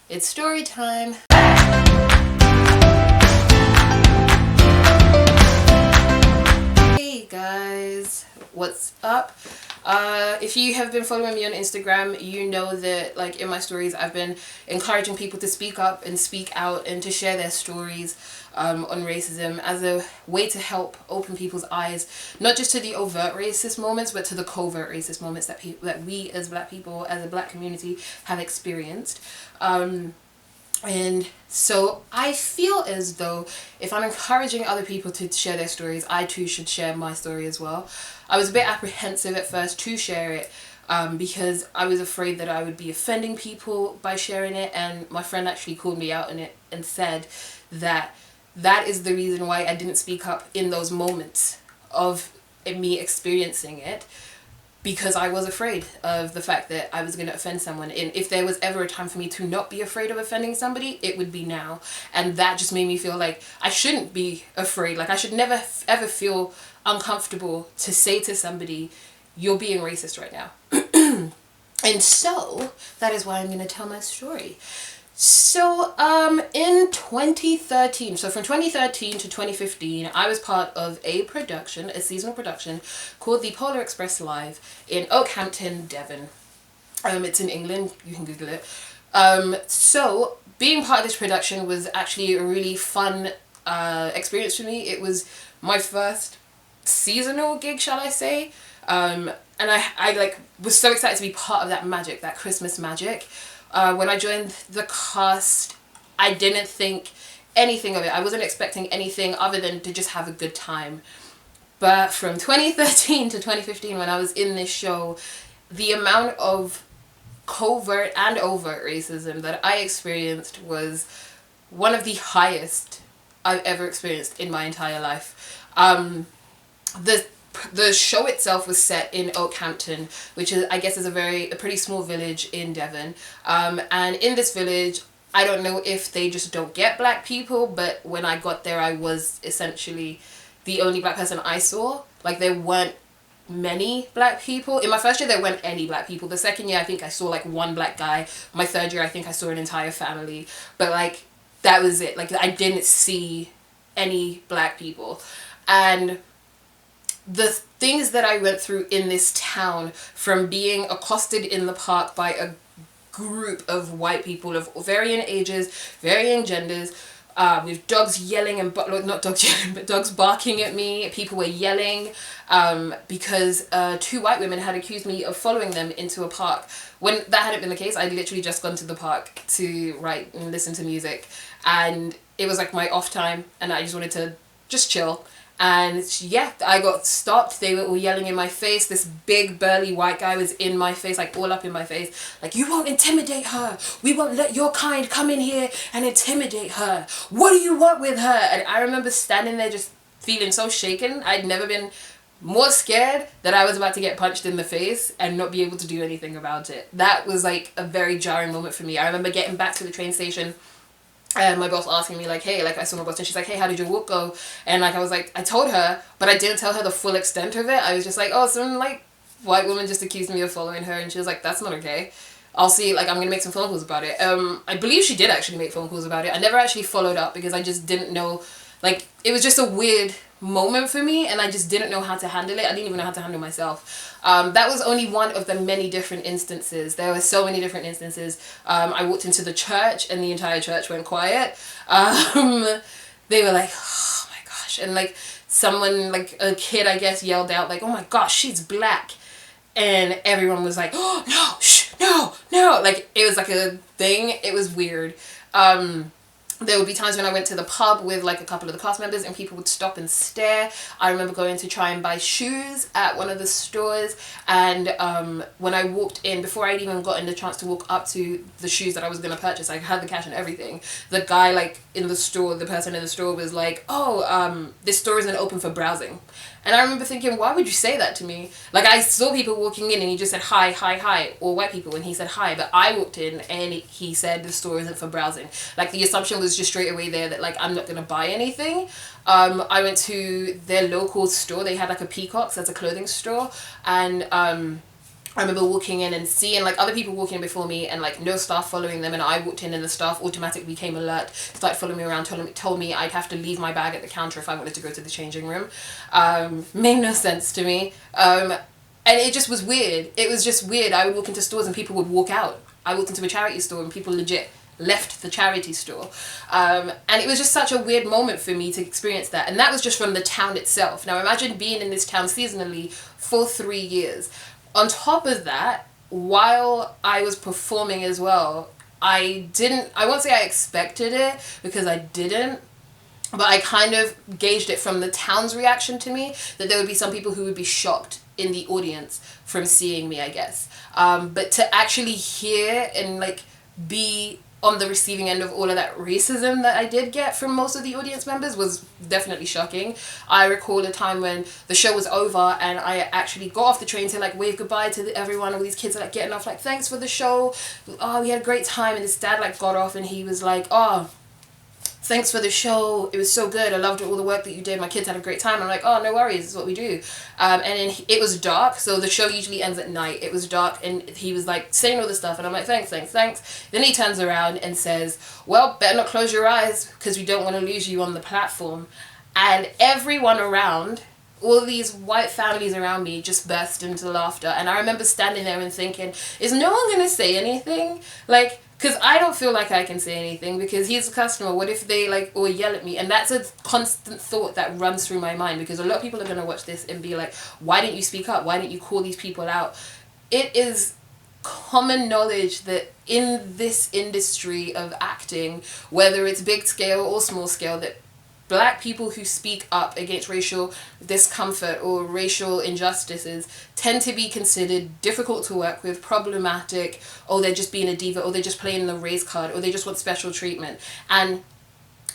It's story time. Hey guys, what's up? If you have been following me on Instagram, you know that like in my stories I've been encouraging people to speak up and speak out and to share their stories on racism as a way to help open people's eyes, not just to the overt racist moments, but to the covert racist moments that we as black people, as a black community, have experienced. And so I feel as though if I'm encouraging other people to share their stories, I too should share my story as well. I was a bit apprehensive at first to share it because I was afraid that I would be offending people by sharing it, and my friend actually called me out on it and said that that is the reason why I didn't speak up in those moments of me experiencing it, because I was afraid of the fact that I was going to offend someone. And if there was ever a time for me to not be afraid of offending somebody, it would be now. And that just made me feel like I shouldn't be afraid. Like I should never ever feel uncomfortable to say to somebody, you're being racist right now. And so that is why I'm going to tell my story. So in 2013, so from 2013 to 2015, I was part of a production, a seasonal production called the Polar Express Live in Oakhampton, Devon. It's in England, you can Google it. So being part of this production was actually a really fun experience for me. It was my first seasonal gig, shall I say. And I like was so excited to be part of that magic, that Christmas magic. When I joined the cast, I didn't think anything of it. I wasn't expecting anything other than to just have a good time. But from 2013 to 2015, when I was in this show, the amount of covert and overt racism that I experienced was one of the highest I've ever experienced in my entire life. The show itself was set in Oakhampton, which is, I guess, is a pretty small village in Devon. And in this village, I don't know if they just don't get black people, but when I got there, I was essentially the only black person I saw. Like, there weren't many black people. In my first year, there weren't any black people. The second year, I think I saw like one black guy. My third year, I think I saw an entire family. But like, that was it. Like, I didn't see any black people. And the things that I went through in this town, from being accosted in the park by a group of white people of varying ages, varying genders, with dogs yelling and not dogs yelling, but dogs barking at me. People were yelling because two white women had accused me of following them into a park. When that hadn't been the case, I'd literally just gone to the park to write and listen to music, and it was like my off time, and I just wanted to just chill. And yeah, I got stopped. They were all yelling in my face. This big burly white guy was in my face, like all up in my face, like, you won't intimidate her, we won't let your kind come in here and intimidate her, what do you want with her? And I remember standing there just feeling so shaken. I'd never been more scared that I was about to get punched in the face and not be able to do anything about it. That was like a very jarring moment for me. I remember getting back to the train station and my boss asking me like, hey, like I saw my boss and she's like, hey, how did your walk go? And like I was like, I told her, but I didn't tell her the full extent of it. I was just like, oh, some like white woman just accused me of following her, and she was like, that's not okay. I'll see, like, I'm gonna make some phone calls about it. I believe she did actually make phone calls about it. I never actually followed up because I just didn't know, like, it was just a weird moment for me and I just didn't know how to handle it. I didn't even know how to handle myself. That was only one of the many different instances. There were so many different instances. I walked into the church and the entire church went quiet. They were like, oh my gosh. And like someone, like a kid, I guess, yelled out like, oh my gosh, she's black. And everyone was like, oh no, shh, no. Like it was like a thing. It was weird. There would be times when I went to the pub with like a couple of the cast members and people would stop and stare. I remember going to try and buy shoes at one of the stores, and when I walked in, before I'd even gotten the chance to walk up to the shoes that I was going to purchase, I had the cash and everything, the guy like in the store, the person in the store was like, oh, this store isn't open for browsing. And I remember thinking, why would you say that to me? Like, I saw people walking in and he just said, hi, hi, hi, or white people, and he said hi, but I walked in and he said the store isn't for browsing. Like, the assumption was just straight away there that, like, I'm not going to buy anything. I went to their local store. They had, like, a Peacocks, that's a clothing store, and I remember walking in and seeing like other people walking in before me and like no staff following them, and I walked in and the staff automatically became alert, started following me around, told me I'd have to leave my bag at the counter if I wanted to go to the changing room. Made no sense to me. And it just was weird. It was just weird. I would walk into stores and people would walk out. I walked into a charity store and people legit left the charity store. And it was just such a weird moment for me to experience that. And that was just from the town itself. Now imagine being in this town seasonally for 3 years. On top of that, while I was performing as well, I won't say I expected it, because I didn't, but I kind of gauged it from the town's reaction to me, that there would be some people who would be shocked in the audience from seeing me, I guess. But to actually hear and like be on the receiving end of all of that racism that I did get from most of the audience members was definitely shocking. I recall a time when the show was over and I actually got off the train to like wave goodbye to everyone. All these kids are like getting off, like, thanks for the show. Oh, we had a great time. And his dad like got off and he was like, oh, thanks for the show. It was so good. I loved all the work that you did. My kids had a great time. I'm like, oh, no worries. This is what we do. And then it was dark. So the show usually ends at night. It was dark and he was like saying all this stuff. And I'm like, thanks. Then he turns around and says, well, better not close your eyes because we don't want to lose you on the platform. And everyone around, all these white families around me just burst into laughter. And I remember standing there and thinking, is no one going to say anything? Like, because I don't feel like I can say anything because he's a customer. What if they like or yell at me? And that's a constant thought that runs through my mind, because a lot of people are going to watch this and be like, why didn't you speak up? Why didn't you call these people out? It is common knowledge that in this industry of acting, whether it's big scale or small scale, that Black people who speak up against racial discomfort or racial injustices tend to be considered difficult to work with, problematic, or they're just being a diva, or they're just playing the race card, or they just want special treatment. And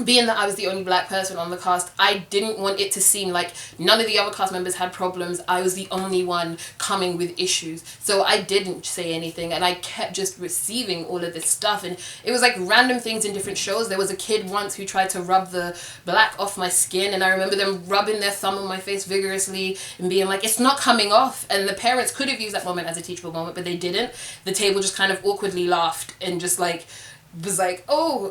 being that I was the only Black person on the cast, I didn't want it to seem like none of the other cast members had problems. I was the only one coming with issues. So I didn't say anything and I kept just receiving all of this stuff. And it was like random things in different shows. There was a kid once who tried to rub the black off my skin, and I remember them rubbing their thumb on my face vigorously and being like, it's not coming off. And the parents could have used that moment as a teachable moment, but they didn't. The table just kind of awkwardly laughed and just like was like, ooh,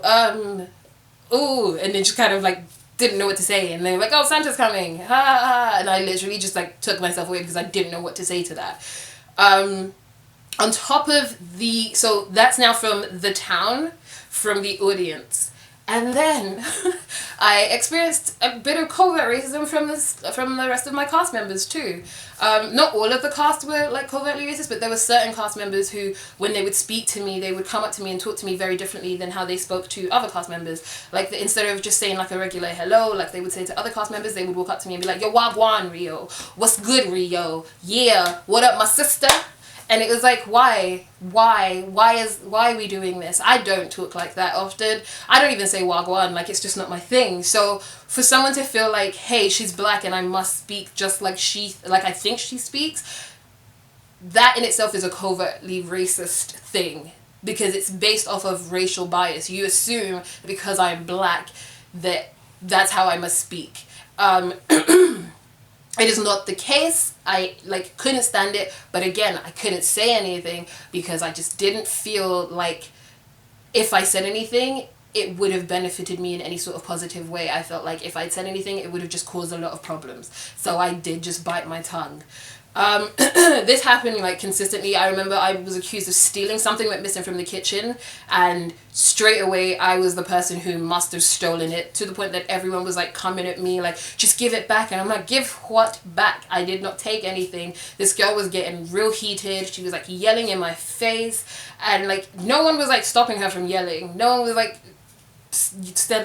and then just kind of like didn't know what to say, and they were like, oh, Santa's coming, ha ha ha, and I literally just like took myself away because I didn't know what to say to that. On top of so that's now from the town, from the audience. And then I experienced a bit of covert racism from the rest of my cast members too. Not all of the cast were like covertly racist, but there were certain cast members who, when they would speak to me, they would come up to me and talk to me very differently than how they spoke to other cast members. Like instead of just saying like a regular hello, like they would say to other cast members, they would walk up to me and be like, yo, wagwan, Rio. What's good, Rio? Yeah, what up, my sister? And it was like, why are we doing this? I don't talk like that often. I don't even say wagwan, like it's just not my thing. So for someone to feel like, hey, she's Black and I must speak just like I think she speaks, that in itself is a covertly racist thing, because it's based off of racial bias. You assume because I'm Black that that's how I must speak. It is not the case. I couldn't stand it, but again, I couldn't say anything because I just didn't feel like if I said anything, it would have benefited me in any sort of positive way. I felt like if I'd said anything, it would have just caused a lot of problems. So I did just bite my tongue. This happened like consistently. I remember I was accused of stealing something went missing from the kitchen, and straight away I was the person who must have stolen it, to the point that everyone was like coming at me like, just give it back. And I'm like, give what back? I did not take anything. This girl was getting real heated. She was like yelling in my face, and like no one was like stopping her from yelling. No one was like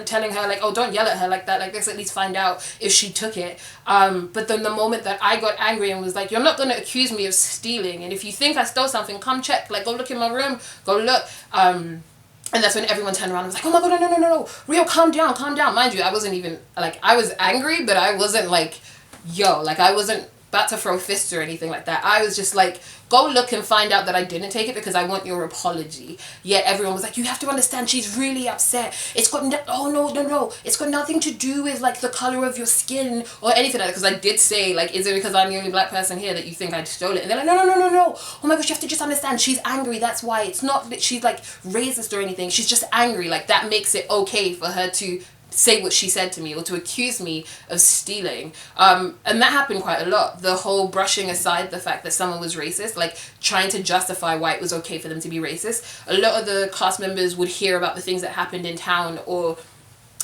telling her like, oh, don't yell at her like that, like let's at least find out if she took it. But then the moment that I got angry and was like, you're not going to accuse me of stealing, and if you think I stole something, come check, like go look in my room, go look. And that's when everyone turned around and was like, oh my god, no, Rio, calm down. Mind you, I wasn't even like, I was angry, but I wasn't like, yo, like I wasn't about to throw fists or anything like that. I was just like, go look and find out that I didn't take it because I want your apology. Yet everyone was like, you have to understand, she's really upset. It's got no. It's got nothing to do with like the color of your skin or anything like that. Because I did say, like, is it because I'm the only black person here that you think I stole it? And they're like, no. Oh my gosh, you have to just understand, she's angry. That's why. It's not that she's like racist or anything. She's just angry. Like, that makes it okay for her to say what she said to me or to accuse me of stealing. And that happened quite a lot. The whole brushing aside the fact that someone was racist, like trying to justify why it was okay for them to be racist. A lot of the cast members would hear about the things that happened in town, or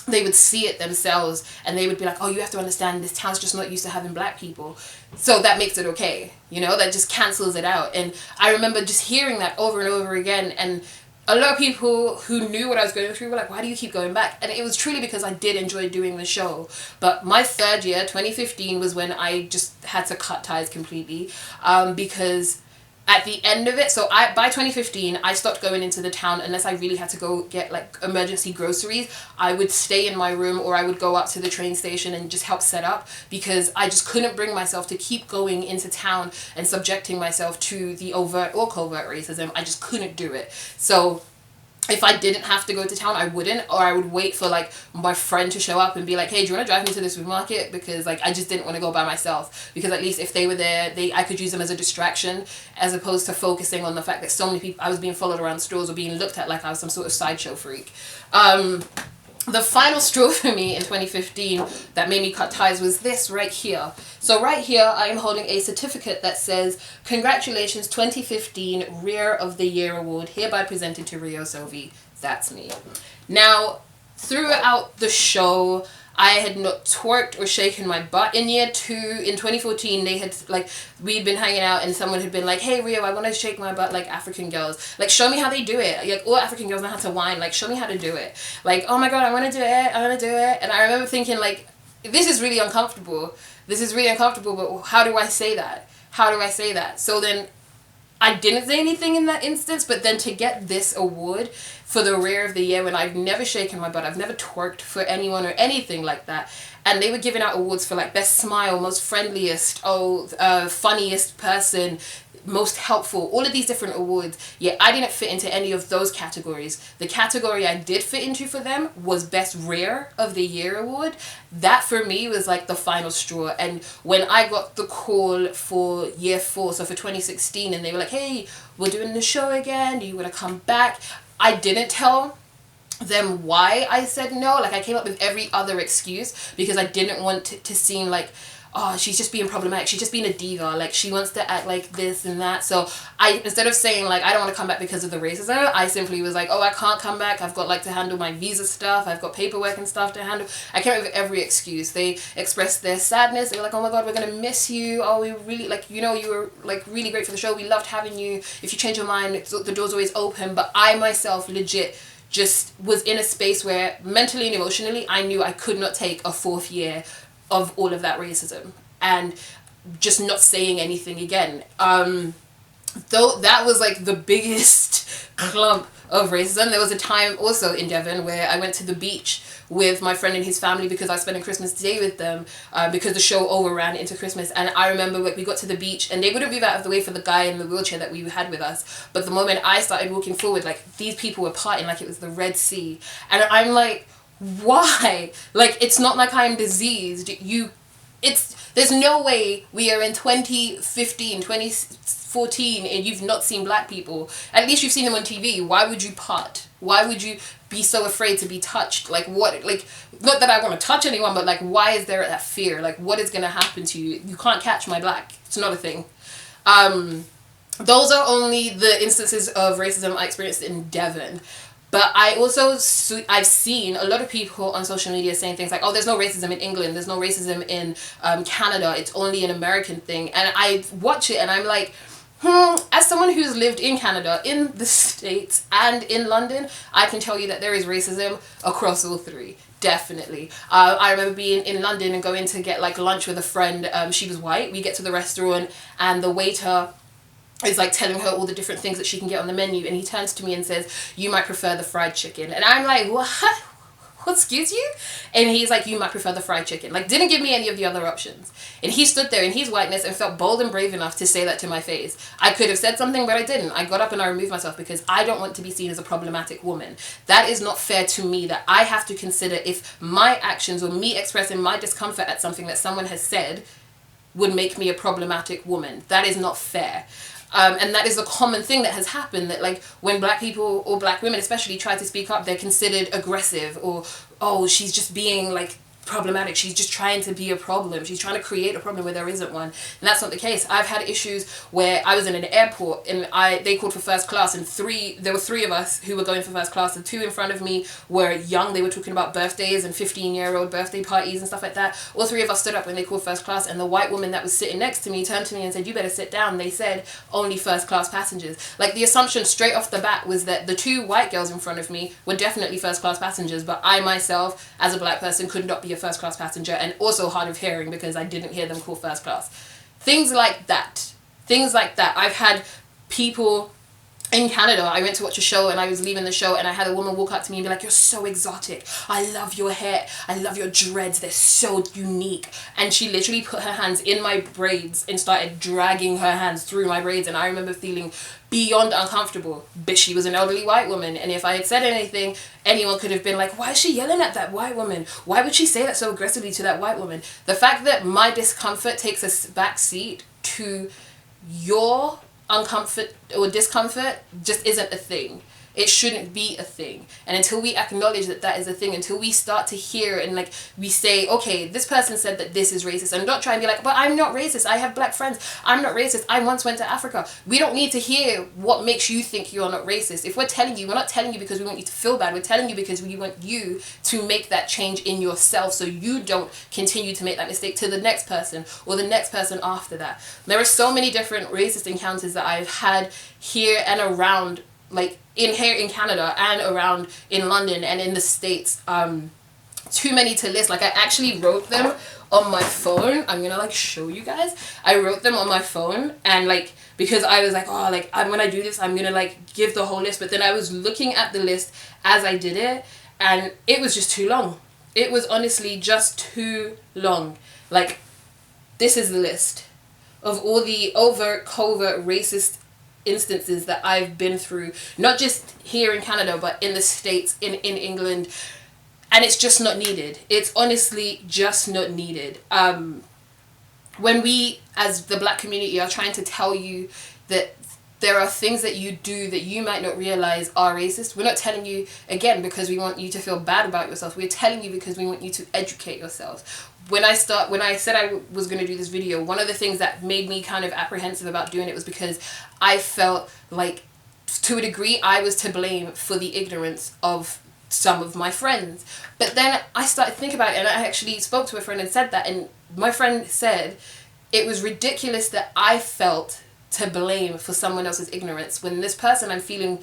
they would see it themselves and they would be like, oh, you have to understand, this town's just not used to having black people. So that makes it okay. You know, that just cancels it out. And I remember just hearing that over and over again, and a lot of people who knew what I was going through were like, why do you keep going back? And it was truly because I did enjoy doing the show. But my third year, 2015, was when I just had to cut ties completely, because at the end of it, so by 2015, I stopped going into the town unless I really had to go get like emergency groceries. I would stay in my room, or I would go up to the train station and just help set up, because I just couldn't bring myself to keep going into town and subjecting myself to the overt or covert racism. I just couldn't do it. So if I didn't have to go to town, I wouldn't, or I would wait for like my friend to show up and be like, hey, do you want to drive me to the supermarket? Because like I just didn't want to go by myself, because at least if they were there, I could use them as a distraction, as opposed to focusing on the fact that so many people, I was being followed around stores or being looked at like I was some sort of sideshow freak. The final straw for me in 2015 that made me cut ties was this right here. So right here, I am holding a certificate that says, congratulations 2015 Rear of the Year Award, hereby presented to Rio Sovi. That's me. Now, throughout the show, I had not twerked or shaken my butt. In year 2, in 2014, they had, like, we'd been hanging out and someone had been like, hey, Rio, I want to shake my butt like African girls. Like, show me how they do it. Like, all African girls know how to whine. Like, show me how to do it. Like, oh my God, I want to do it. I want to do it. And I remember thinking, like, this is really uncomfortable. This is really uncomfortable, but how do I say that? How do I say that? So then I didn't say anything in that instance, but then to get this award for the Rear of the Year, when I've never shaken my butt, I've never twerked for anyone or anything like that, and they were giving out awards for like best smile, most friendliest, funniest person, most helpful, all of these different awards. Yet I didn't fit into any of those categories. The category I did fit into for them was Best Rear of the Year award. That for me was like the final straw. And when I got the call for year 4, so for 2016, and they were like, hey, we're doing the show again, do you want to come back? I didn't tell them why I said no. Like, I came up with every other excuse because I didn't want it to seem like, oh, she's just being problematic, she's just being a diva, like she wants to act like this and that. So I, instead of saying like I don't want to come back because of the racism, I simply was like, oh, I can't come back, I've got like to handle my visa stuff, I've got paperwork and stuff to handle. I came up with every excuse. They expressed their sadness. They were like, oh my God, we're gonna miss you, oh, we really, like, you know, you were like really great for the show, we loved having you, if you change your mind, the door's always open. But I myself legit just was in a space where mentally and emotionally I knew I could not take a 4th year of all of that racism and just not saying anything again. Though that was like the biggest clump of racism. There was a time also in Devon where I went to the beach with my friend and his family because I was spending Christmas Day with them, because the show overran into Christmas. And I remember like we got to the beach and they wouldn't move out of the way for the guy in the wheelchair that we had with us. But the moment I started walking forward, like these people were partying like it was the Red Sea. And I'm like, why? Like, it's not like I'm diseased. There's no way we are in 2015, 2014 and you've not seen black people. At least you've seen them on TV. Why would you part? Why would you be so afraid to be touched? Like, what? Like, not that I want to touch anyone, but like, why is there that fear? Like, what is going to happen to you? You can't catch my black. It's not a thing. Those are only the instances of racism I experienced in Devon. But I also, I've seen a lot of people on social media saying things like, oh, there's no racism in England, there's no racism in Canada, it's only an American thing. And I watch it and I'm like, as someone who's lived in Canada, in the States, and in London, I can tell you that there is racism across all 3. Definitely. I remember being in London and going to get like lunch with a friend. She was white. We get to the restaurant and the waiter is like telling her all the different things that she can get on the menu, and he turns to me and says, you might prefer the fried chicken. And I'm like, what? excuse you? And he's like, you might prefer the fried chicken. Like, didn't give me any of the other options. And he stood there in his whiteness and felt bold and brave enough to say that to my face. I could have said something, but I didn't. I got up and I removed myself because I don't want to be seen as a problematic woman. That is not fair to me, that I have to consider if my actions or me expressing my discomfort at something that someone has said would make me a problematic woman. That is not fair. And that is a common thing that has happened, that like when black people or black women especially try to speak up, they're considered aggressive, or, oh, she's just being like problematic, she's just trying to be a problem, she's trying to create a problem where there isn't one. And that's not the case. I've had issues where I was in an airport and they called for first class, and there were three of us who were going for first class. The two in front of me were young, they were talking about birthdays and 15-year-old birthday parties and stuff like that. All three of us stood up when they called first class, and the white woman that was sitting next to me turned to me and said, you better sit down. They said only first class passengers. Like, the assumption straight off the bat was that the two white girls in front of me were definitely first class passengers, but I myself as a black person could not be a first class passenger, and also hard of hearing because I didn't hear them call first class. Things like that. I've had people in Canada, I went to watch a show and I was leaving the show and I had a woman walk up to me and be like, you're so exotic, I love your hair, I love your dreads, they're so unique. And she literally put her hands in my braids and started dragging her hands through my braids, and I remember feeling beyond uncomfortable. But she was an elderly white woman, and if I had said anything, anyone could have been like, why is she yelling at that white woman? Why would she say that so aggressively to that white woman? The fact that my discomfort takes a back seat to your uncomfort or discomfort just isn't a thing. It shouldn't be a thing. And until we acknowledge that that is a thing, until we start to hear and like we say, okay, this person said that this is racist, and don't try and be like, but I'm not racist, I have black friends, I'm not racist, I once went to Africa. We don't need to hear what makes you think you're not racist. If we're telling you, we're not telling you because we want you to feel bad, we're telling you because we want you to make that change in yourself so you don't continue to make that mistake to the next person or the next person after that. There are so many different racist encounters that I've had here and around, like here in Canada and around in London and in the States. Too many to list. Like, I actually wrote them on my phone. I'm gonna like show you guys. I wrote them on my phone, and like, because I was like, oh, like when I do this I'm gonna like give the whole list, but then I was looking at the list as I did it and it was just too long. It was honestly just too long. Like, this is the list of all the overt, covert, racist instances that I've been through, not just here in Canada but in the States, in England, and it's just not needed. It's honestly just not needed. When we as the black community are trying to tell you that there are things that you do that you might not realize are racist, we're not telling you again because we want you to feel bad about yourself. We're telling you because we want you to educate yourself. When I said I was going to do this video, one of the things that made me kind of apprehensive about doing it was because I felt like, to a degree, I was to blame for the ignorance of some of my friends. But then I started thinking about it, and I actually spoke to a friend and said that, and my friend said it was ridiculous that I felt to blame for someone else's ignorance when this person I'm feeling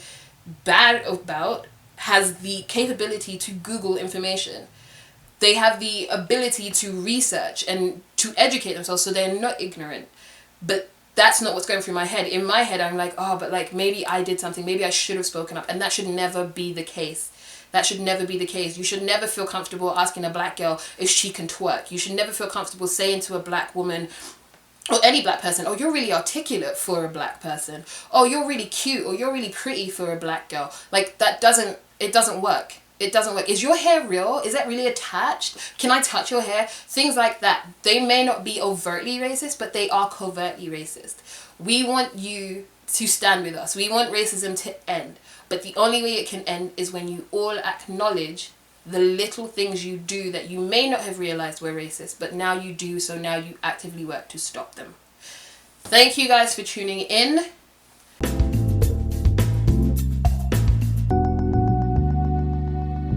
bad about has the capability to Google information. They have the ability to research and to educate themselves, so they're not ignorant. But that's not what's going through my head. In my head, I'm like, oh, but like maybe I did something. Maybe I should have spoken up. And that should never be the case. That should never be the case. You should never feel comfortable asking a black girl if she can twerk. You should never feel comfortable saying to a black woman or any black person, oh, you're really articulate for a black person. Oh, you're really cute, or you're really pretty for a black girl. Like, it doesn't work. It doesn't work. Is your hair real? Is that really attached? Can I touch your hair? Things like that. They may not be overtly racist, but they are covertly racist. We want you to stand with us. We want racism to end. But the only way it can end is when you all acknowledge the little things you do that you may not have realized were racist, but now you do, so now you actively work to stop them. Thank you guys for tuning in.